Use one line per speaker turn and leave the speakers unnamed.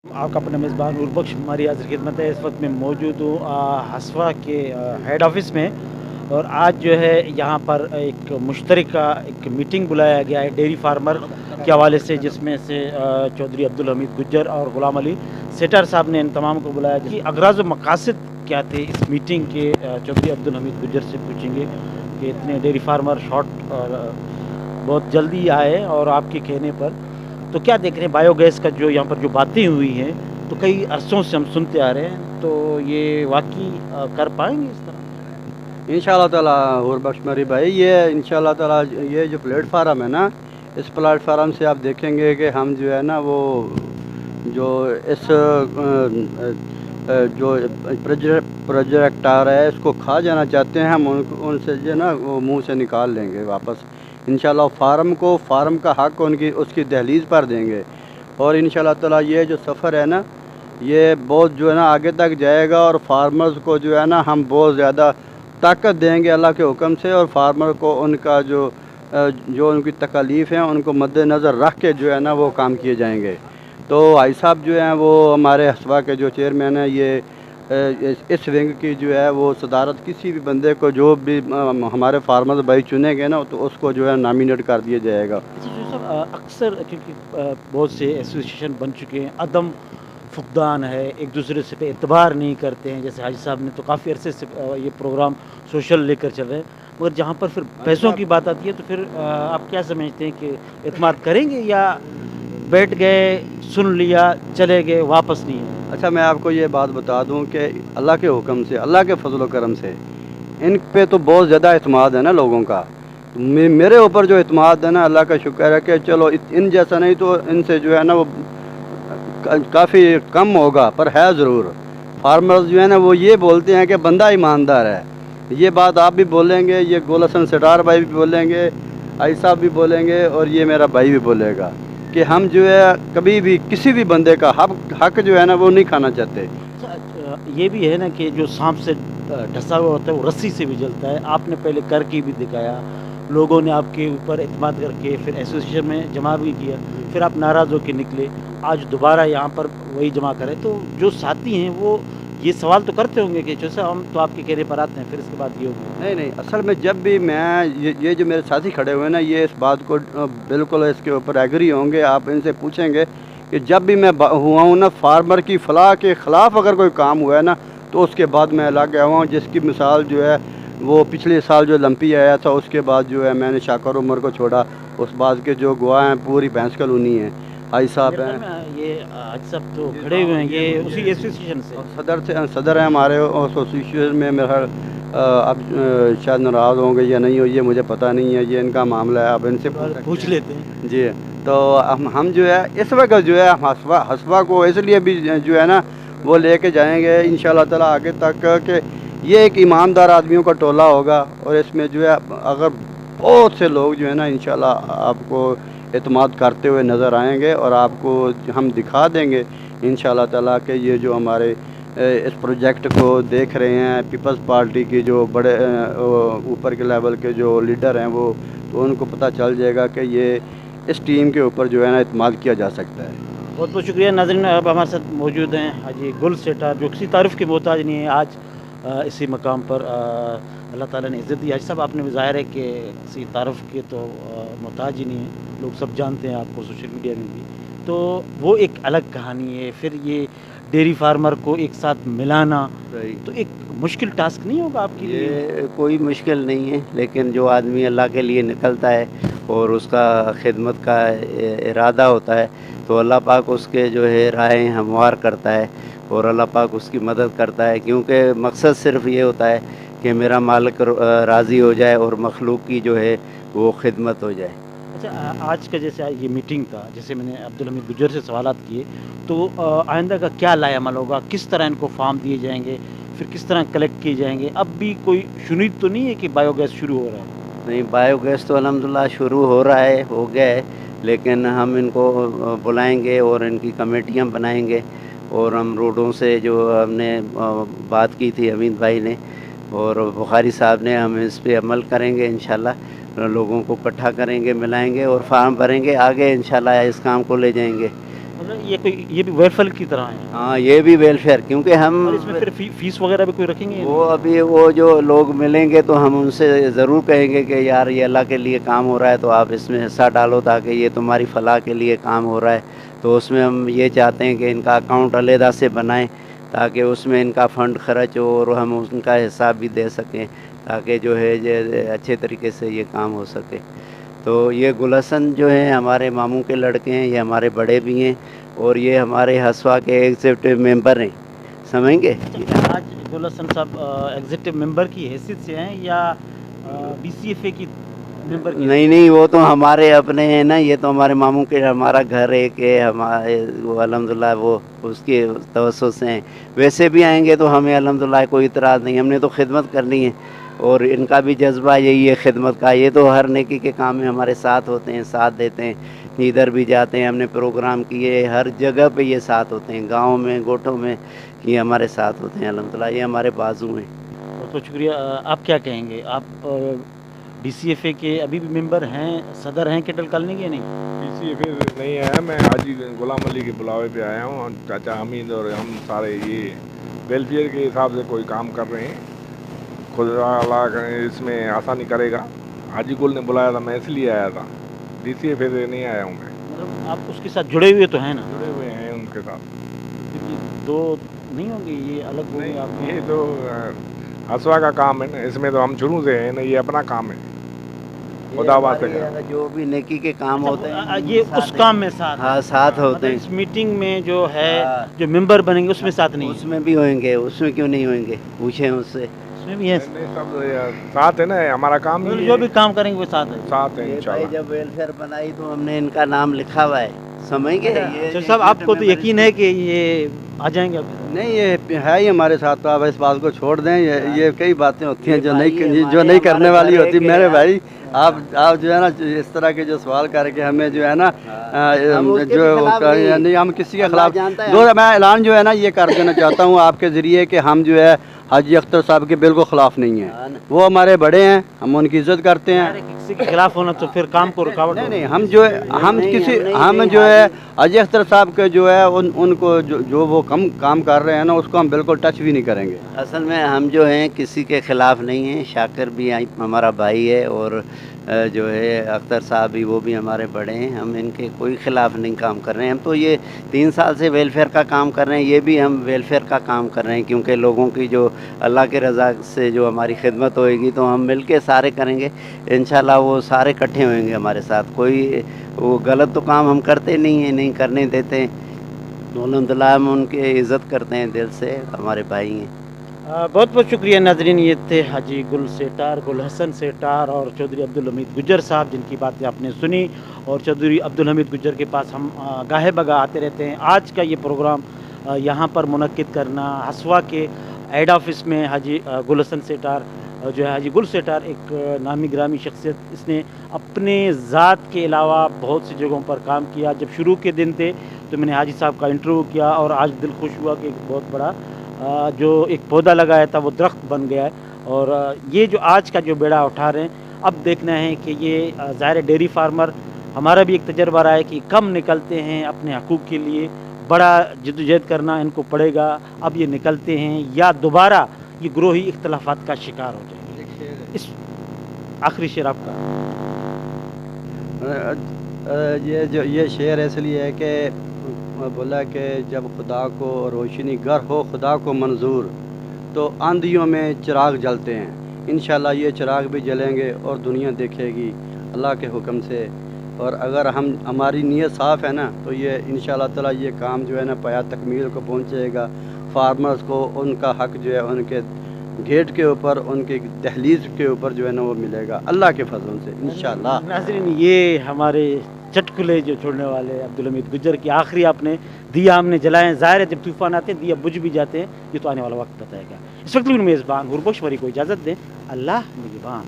आपका अपना मेज़बान उर्बख्श हमारी हाज़िर खिदमत है। इस वक्त मैं मौजूद हूँ हसवा के हेड ऑफ़िस में, और आज जो है यहाँ पर एक मुश्तरका एक मीटिंग बुलाया गया है डेयरी फार्मर के हवाले से, जिसमें से चौधरी अब्दुल हमीद गुज्जर और ग़ुलाम अली सेठर साहब ने इन तमाम को बुलाया कि अग़राज़ व मक़ासिद क्या थे इस मीटिंग के। चौधरी अब्दुल हमीद गुज्जर से पूछेंगे कि इतने डेयरी फार्मर शॉर्ट और बहुत जल्दी आए, और आपके कहने पर तो क्या देख रहे हैं बायोगैस का जो यहाँ पर जो बातें हुई हैं, तो कई अरसों से हम सुनते आ रहे हैं, तो ये वाकई कर पाएंगे इस तरह?
इंशाल्लाह ताला और बख्श मेरी भाई, ये इंशाल्लाह ताला ये जो प्लेटफार्म है ना, इस प्लेटफार्म से आप देखेंगे कि हम जो है ना वो जो इस जो प्रोजेक्ट आ रहा है इसको खा जाना चाहते हैं, हम उनसे जो है ना वो मुंह से निकाल लेंगे वापस। इंशाल्लाह फार्म का हक उनकी उसकी दहलीज़ पर देंगे। और इंशाल्लाह ताला ये जो सफ़र है ना, ये बहुत जो है ना आगे तक जाएगा, और फार्मर्स को जो है ना हम बहुत ज़्यादा ताकत देंगे अल्लाह के हुक्म से, और फार्मर को उनका जो उनकी तकालीफ़ हैं उनको मद्देनज़र रख के जो है ना वो काम किए जाएंगे। तो भाई साहब जो हैं वो हमारे हसवा के जो चेयरमैन हैं, ये इस विंग की जो है वो सदारत किसी भी बंदे को जो भी हमारे फार्मर्स भाई चुनेंगे ना, तो उसको जो है नामिनेट कर दिया जाएगा।
अच्छा जो सब अक्सर क्योंकि बहुत से एसोसिएशन बन चुके हैं, अदम फुकदान है, एक दूसरे से पे एतबार नहीं करते हैं। जैसे हाजी साहब ने तो काफ़ी अरसे से ये प्रोग्राम सोशल लेकर चल रहे हैं, मगर जहाँ पर फिर पैसों की बात आती है तो फिर आप क्या समझते हैं कि एतमाद करेंगे, या बैठ गए, सुन लिया, चले गए, वापस नहीं है?
अच्छा, मैं आपको ये बात बता दूं कि अल्लाह के हुक्म से, अल्लाह के फजल करम से इन पे तो बहुत ज़्यादा एतमाद है ना लोगों का। तो मेरे ऊपर जो एतमाद है ना, अल्लाह का शुक्र है कि चलो इन जैसा नहीं तो इनसे जो है ना वो काफ़ी कम होगा, पर है ज़रूर। फार्मर्स जो है ना वो ये बोलते हैं कि बंदा ईमानदार है। ये बात आप भी बोलेंगे, ये गोल हसन सिटार भाई भी बोलेंगे, आई साहब भी बोलेंगे, और ये मेरा भाई भी बोलेगा कि हम जो है कभी भी किसी भी बंदे का हक जो है ना वो नहीं खाना चाहते।
अच्छा, ये भी है ना कि जो सांप से ढसा हुआ होता है वो रस्सी से भी जलता है। आपने पहले करके भी दिखाया, लोगों ने आपके ऊपर एतमाद करके फिर एसोसिएशन में जमा भी किया, फिर आप नाराज़ होकर निकले, आज दोबारा यहाँ पर वही जमा करें। तो जो साथी हैं वो ये सवाल तो करते होंगे कि जैसे हम तो आपके कहने पर आते हैं, फिर इसके बाद ये होगा।
नहीं नहीं, असल में जब भी मैं ये जो मेरे साथी खड़े हुए हैं ना, ये इस बात को बिल्कुल इसके ऊपर एग्री होंगे। आप इनसे पूछेंगे कि जब भी मैं हुआ हूँ ना फार्मर की फलाह के ख़िलाफ़ अगर कोई काम हुआ है ना, तो उसके बाद मैं अलग गया हुआ हूँ। जिसकी मिसाल जो है वो पिछले साल जो लंपी आया था, उसके बाद जो है मैंने शाकर उमर को छोड़ा। उस बात के जो गवाह हैं पूरी भैंस कल उन्हीं हैं, आई साहब हैं।
ये आज सब तो खड़े हुए हैं, ये उसी एसोसिएशन से
सदर हैं हमारे एसोसिएशन में। मेरा अब शायद नाराज़ होंगे या नहीं हो, ये मुझे पता नहीं है, ये इनका मामला है, अब इनसे
पूछ लेते हैं
जी। तो हम जो है इस वक्त जो है हसवा को इसलिए भी जो है ना वो लेके जाएंगे इंशाल्लाह ताला आगे तक, कि ये एक ईमानदार आदमियों का टोला होगा, और इसमें जो है अगर बहुत से लोग जो है ना इंशाल्लाह आपको एतमाद करते हुए नज़र आएंगे, और आपको हम दिखा देंगे इंशाल्लाह ताला कि ये जो हमारे इस प्रोजेक्ट को देख रहे हैं पीपल्स पार्टी की जो बड़े ऊपर के लेवल के जो लीडर हैं वो, तो उनको पता चल जाएगा कि ये इस टीम के ऊपर जो है ना इत्मीनान किया जा सकता है।
बहुत बहुत शुक्रिया। नाज़रीन, अब हमारे साथ मौजूद हैं हाजी गुल सेठर, जो किसी तारीफ़ के मोहताज नहीं है। आज इसी मकाम पर अल्लाह ताला ने इज़्ज़त दी। हाजी साहब, आपने भी ज़ाहिर है कि किसी तारीफ़ के तो मोहताज ही नहीं है, लोग सब जानते हैं आपको सोशल मीडिया में भी। तो वो एक अलग कहानी है। फिर ये डेयरी फार्मर को एक साथ मिलाना तो एक मुश्किल टास्क नहीं होगा आपके लिए?
ये कोई मुश्किल नहीं है, लेकिन जो आदमी अल्लाह के लिए निकलता है और उसका खिदमत का इरादा होता है, तो अल्लाह पाक उसके जो है राहें हमवार करता है, और अल्लाह पाक उसकी मदद करता है। क्योंकि मकसद सिर्फ़ ये होता है कि मेरा मालिक राज़ी हो जाए और मखलूक की जो है वो खिदमत हो जाए।
अच्छा, आज का जैसे ये मीटिंग था, जैसे मैंने अब्दुल हमीद गुज्जर से सवालात किए, तो आइंदा का क्या लाएअमल होगा? किस तरह इनको फार्म दिए जाएंगे, फिर किस तरह कलेक्ट किए जाएंगे? अब भी कोई शुनीद तो नहीं है कि बायोगैस शुरू हो रहा है?
नहीं, बायोगैस तो अल्हम्दुलिल्लाह शुरू हो रहा है, हो गया है, लेकिन हम इनको बुलाएंगे और इनकी कमेटियाँ बनाएंगे, और हम रोडों से जो हमने बात की थी अमीन भाई ने और बुखारी साहब ने, हम इस पे अमल करेंगे इंशाल्लाह। लोगों को इकट्ठा करेंगे, मिलाएंगे और फार्म भरेंगे, आगे इंशाल्लाह इस काम को ले जाएंगे।
ये कोई ये भी वेलफेयर की तरह है,
हाँ ये भी वेलफेयर, क्योंकि हम
और इसमें फिर फीस वगैरह भी कोई रखेंगे?
वो अभी वो जो लोग मिलेंगे तो हम उनसे ज़रूर कहेंगे कि यार ये अल्लाह के लिए काम हो रहा है तो आप इसमें हिस्सा डालो ताकि ये तुम्हारी फलाह के लिए काम हो रहा है। तो उसमें हम ये चाहते हैं कि इनका अकाउंट अलहदा से बनाएं ताकि उसमें इनका फ़ंड खर्च हो और हम उनका हिसाब भी दे सकें ताकि जो है ये अच्छे तरीके से ये काम हो सके। तो ये गुलहसन जो है हमारे मामू के लड़के हैं, ये हमारे बड़े भी हैं और ये हमारे हसवा के एग्जीक्यूटिव मेंबर हैं, समझेंगे।
आज गुलहसन साहब एग्जीक्यूटिव मेंबर की हैसियत से हैं या BCFA की मेंबर की?
नहीं वो तो हमारे अपने हैं ना, ये तो हमारे मामू के, हमारा घर एक है, हमारे वो अल्हम्दुलिल्लाह वो उसके तवज्जुह से हैं। वैसे भी आएंगे तो हमें अल्हम्दुलिल्लाह कोई इतराज़ नहीं, हमने तो खिदमत करनी है और इनका भी जज्बा यही है खिदमत का। ये तो हर नेकी के काम में हमारे साथ होते हैं, साथ देते हैं, इधर भी जाते हैं, हमने प्रोग्राम किए हर जगह पे ये साथ होते हैं, गाँव में गोठों में ये हमारे साथ होते हैं अल्हम्दुलिल्लाह, ये हमारे बाजू हैं।
बहुत बहुत शुक्रिया। आप क्या कहेंगे? आप BCFA के अभी भी मेंबर हैं, सदर हैं केटल कॉलोनी के? नहीं,
BCFA नहीं आया, मैं हाजी गुलाम अली के बुलावे पे आया हूँ और चाचा हमीद और हम सारे ये वेलफेयर के हिसाब से कोई काम कर रहे हैं। खुदा अल्लाह इसमें आसानी करेगा। हाजी गुल ने बुलाया था, मैं इसलिए आया था, BCFA से नहीं आया हूँ मैं।
मतलब आप उसके साथ जुड़े हुए तो हैं ना?
जुड़े हुए हैं उनके साथ।
फिर ये दो नहीं होंगे, ये अलग होंगे?
नहीं,
आप
ये तो हसवा का काम है ना, इसमें तो हम शुरू से हैं ना, ये अपना काम है, खुदा वास्ते का।
ये जो भी नेकी के काम होते हैं
ये उस काम में साथ,
हाँ साथ होते
मतलब
हैं,
इस मीटिंग में जो है
हाँ।
जो मेंबर बनेंगे उसमें साथ नहीं है?
उसमें भी होंगे, उसमें क्यों नहीं होंगे, पूछें उससे।
उसमें भी है,
नहीं, सब साथ है ना, हमारा काम ही
जो
है,
भी काम करेंगे वो साथ है।
साथ है
ये भाई
इंशाल्लाह।
जब वेलफेयर बनाई तो हमने इनका नाम लिखा हुआ है, समझेंगे।
अच्छा साहब, आपको तो यकीन है कि ये आ जाएंगे अब?
नहीं, ये है ही हमारे साथ, तो आप इस बात को छोड़ दें। ये कई बातें होती हैं
ये
जो
भाई
नहीं
हमारे
करने वाली
घर
होती।
के
मेरे
हैं।
भाई आप जो है ना इस तरह के जो सवाल करके हमें जो है ना
हम उसके
जो
भी खिलाफ नहीं।
हम किसी के
अल्लाह
खिलाफ
जानता है।
दो मैं ऐलान जो है ना ये कर देना चाहता हूँ आपके ज़रिए कि हम जो है हाजी अख्तर साहब के बिल्कुल ख़िलाफ़ नहीं
हाँ
हैं।
ना।
वो हमारे बड़े हैं, हम उनकी इज़्ज़त करते हैं।
अरे किसी के खिलाफ होना तो फिर काम को रुकावट
नहीं
होगी।
नहीं, हम जो है हम
नहीं,
किसी
नहीं,
हम
नहीं,
जो है
हाजी।
हाजी अख्तर साहब के जो है उनको जो वो कम काम कर रहे हैं ना उसको हम बिल्कुल टच भी नहीं करेंगे।
असल में हम जो हैं किसी के ख़िलाफ़ नहीं हैं। शाकिर भी हमारा भाई है और जो है अख्तर साहब भी, वो भी हमारे बड़े हैं। हम इनके कोई ख़िलाफ़ नहीं काम कर रहे हैं। हम तो ये 3 साल से वेलफेयर का काम कर रहे हैं, ये भी हम वेलफेयर का काम कर रहे हैं क्योंकि लोगों की जो अल्लाह के रज़ा से जो हमारी खिदमत होएगी तो हम मिल के सारे करेंगे इंशाल्लाह। वो सारे इकट्ठे होंगे हमारे साथ। कोई वो गलत तो काम हम करते नहीं हैं, नहीं करने देते। अल्हम्दुलिल्लाह हम उनकी इज़्ज़त करते हैं दिल से, हमारे भाई हैं।
बहुत बहुत शुक्रिया नाजरीन। ये थे हाजी गुल सेठार, गुल हसन सेठार और चौधरी अब्दुल हमीद गुज्जर साहब, जिनकी बातें आपने सुनी। और चौधरी अब्दुल हमीद गुज्जर के पास हम गाहे बगा आते रहते हैं। आज का ये प्रोग्राम यहाँ पर मुनक्किद करना हसवा के हेड ऑफिस में हाजी गुल हसन सेठार जो है, हाजी गुल सेठार एक नामी ग्रामी शख्सियत, इसने अपने ज़ात के अलावा बहुत सी जगहों पर काम किया। जब शुरू के दिन थे तो मैंने हाजी साहब का इंटरव्यू किया और आज दिल खुश हुआ कि एक बहुत बड़ा जो एक पौधा लगाया था वो दरख्त बन गया है। और ये जो आज का जो बेड़ा उठा रहे हैं, अब देखना है कि ये ज़ाहिर डेयरी फार्मर, हमारा भी एक तजर्बा रहा है कि कम निकलते हैं अपने हकूक़ के लिए, बड़ा जद्दोजहद करना इनको पड़ेगा। अब ये निकलते हैं या दोबारा ये ग्रोही इख्तलाफात का शिकार हो जाएंगे। इस आखिरी शेर आपका।
ये शेर इसलिए है कि बोला कि जब खुदा को रोशनी गर हो खुदा को मंजूर तो आंधियों में चिराग जलते हैं। इंशाल्लाह ये चिराग भी जलेंगे और दुनिया देखेगी अल्लाह के हुक्म से। और अगर हमारी नीयत साफ़ है ना तो ये इंशाल्लाह ताला ये काम जो है ना पाया तकमील को पहुँचेगा। फार्मर्स को उनका हक जो है उनके गेट के ऊपर, उनके दहलीज के ऊपर जो है ना वो मिलेगा अल्लाह के फजल से इंशाल्लाह।
नाज़रीन, ये हमारे चटकुले जो छोड़ने वाले अब्दुल हमीद गुज्जर की आखिरी आपने दिया हमने जलाएं। ज़ाहिर है जब तूफ़ान आते हैं दिया बुझ भी जाते हैं, ये तो आने वाला वक्त बताएगा। इस वक्त मेज़बान हुरबख्श वरी को इजाज़त दें। अल्लाह निगहबान।